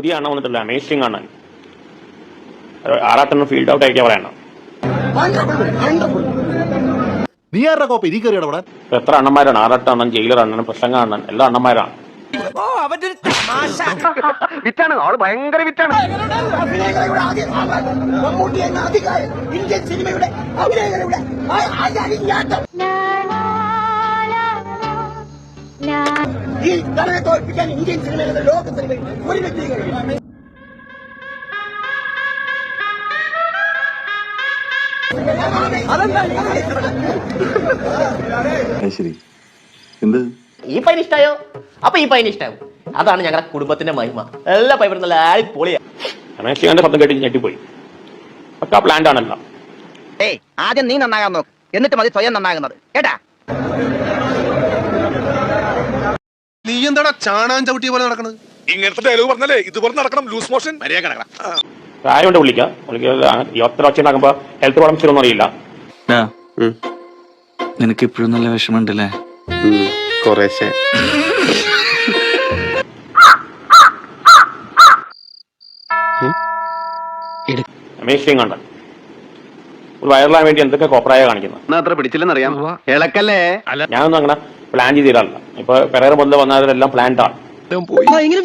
പുതിയ അണ്ണ വന്നിട്ടില്ല, അമേസിംഗ് ആണ്. ആറാട്ടെണ്ണം ഫീൽഡ് ഔട്ട് ആയിരിക്കാ പറയണം. നീ ആരുടെ കോപ്പ ഇരി കയറിയുടെ അവിടെ? എത്ര അണ്ണന്മാരാണ്? ആറാട്ട് അണ്ണൻ, ജയിലർ അണ്ണൻ, പ്രസംഗ അണ്ണൻ, എല്ലാ അണ്ണന്മാരാണ്. വിറ്റാണ് ആള്, ഭയങ്കര വിറ്റാണ്. ഇന്ത്യൻ സിനിമയുടെ അഭിനയങ്ങളുടെ ഈ കടനെ തോൽപ്പിക്കാൻ ഇന്ത്യൻ സിനിമയുടെ ലോക സിനിമയിൽ ഒരു വ്യക്തി കഴിയും. ശരി, എന്ത് ഈ പൈന ഇഷ്ടായോ? അപ്പൊ ഈ പൈന ഇഷ്ടാവും. അതാണ് ഞങ്ങളുടെ കുടുംബത്തിന്റെ മഹിമ. എല്ലാ പൈപ്പറും നല്ല പൊളിയാ. അമേസിംഗിന്റെ ശബ്ദം കേട്ട് ഞെട്ടിപ്പോയി. ഒക്കെ ആ പ്ലാന്റ് ആണല്ലോ. ആദ്യം നീ നന്നാകാൻ നോക്ക്, എന്നിട്ട് മതി സ്വയം നന്നാകുന്നത്, കേട്ടാ? നീ എന്താടാ ചാണാൻ ചവിട്ടിയ പോലെ നടക്കണത്? ഇങ്ങനത്തെ ഡയലോഗ് പറഞ്ഞാലേ ഇതുപോലെ നടക്കണം. ലൂസ് മോഷൻ മര്യാദ കിടക്കണം. പ്രായമുണ്ട് വിളിക്കുക. എത്ര ഒച്ച ഉണ്ടാക്കുമ്പോ ഹെൽത്ത് പ്രോബ്ലംസ് ഒന്നും അറിയില്ല. നിനക്ക് ഇപ്പോഴും നല്ല വിഷമമുണ്ടല്ലേ? കുറേശ്ശെ. അമേസിംഗ് ആണ്. ഒരു വൈറലാൻ വേണ്ടി എന്തൊക്കെ കോപ്രായ കാണിക്കുന്നത്. അത്ര പിടിച്ചില്ലെന്നറിയാം. ഇളക്കല്ലേ. ഞാനൊന്നും അങ്ങനെ പ്ലാൻ ചെയ്തില്ല. ഇപ്പൊ പെരേര മുതൽ വന്നവരെല്ലാം പ്ലാന്റ് ആണ്.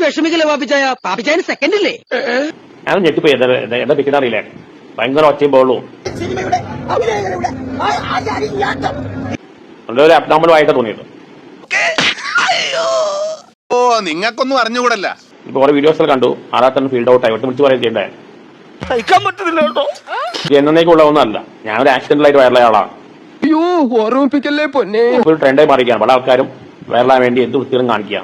വിഷമിക്കല്ലേ പാപ്പിച്ചായ? പാപ്പിച്ചായ സെക്കൻഡ് ഇല്ലേ? ഞാൻ ഞെട്ടിപ്പോയി. എന്താ പിക്കുന്ന അറിയില്ലേ? ഭയങ്കര ഒച്ചയും ബോളും. സിനിമയുടെ അഭിനയങ്ങളുടെ ഒരു അബ്നോർമലായിട്ട് തോന്നിയത്. ഓ, നിങ്ങൾക്കൊന്നും അറിഞ്ഞുകൂടല്ല. ഇപ്പൊ കുറെ വീഡിയോസിൽ കണ്ടു. ആറാട്ടെണ്ണം ഫീൽഡ് ഔട്ട് ആയി. വിളിച്ച് പറയാൻ ചെയ്യണ്ടേ? എന്നേക്കുള്ള ഒന്നല്ല. ഞാനൊരു ആക്സിഡന്റിലായിട്ട് വൈറലായ ആളാണ്. ഒരു ട്രെൻഡായി മാറിയിരിക്കുകയാണ്. പല ആൾക്കാരും വൈറലാൻ വേണ്ടി എന്ത് വൃത്തികളും കാണിക്കുക.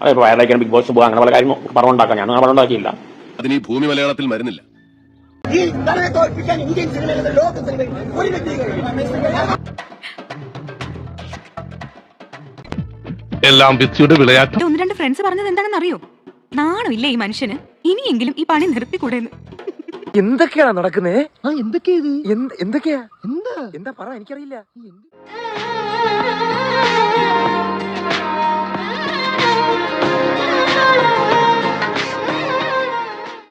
അതെ, വൈറലാക്കാൻ ബിഗ് ബോസ് പോകാൻ അങ്ങനെ പല കാര്യം പറഞ്ഞുണ്ടാക്കാം. ഞാൻ പറഞ്ഞുണ്ടാക്കിയില്ല. അതിന് ഈ ഭൂമി മലയാളത്തിൽ മരുന്നില്ല. ഈ കടനെ തോൽപ്പിക്കാൻ ഇന്ത്യൻ സിനിമയുടെ ലോക സിനിമയിൽ ഒരു വ്യക്തി കഴിയും. എല്ലാം വിധിയുടെ വിളയാട്ടം. ഒന്ന് രണ്ട് ഫ്രണ്ട്സ് പറഞ്ഞത് എന്താണെന്ന് അറിയോ? നാണമില്ല ഈ മനുഷ്യന്, ഇനിയെങ്കിലും ഈ പണി നിർത്തിക്കൂടെന്ന്. എന്തൊക്കെയാ നടക്കുന്നേ? എന്തൊക്കെയാ പറ, എനിക്കറിയില്ല.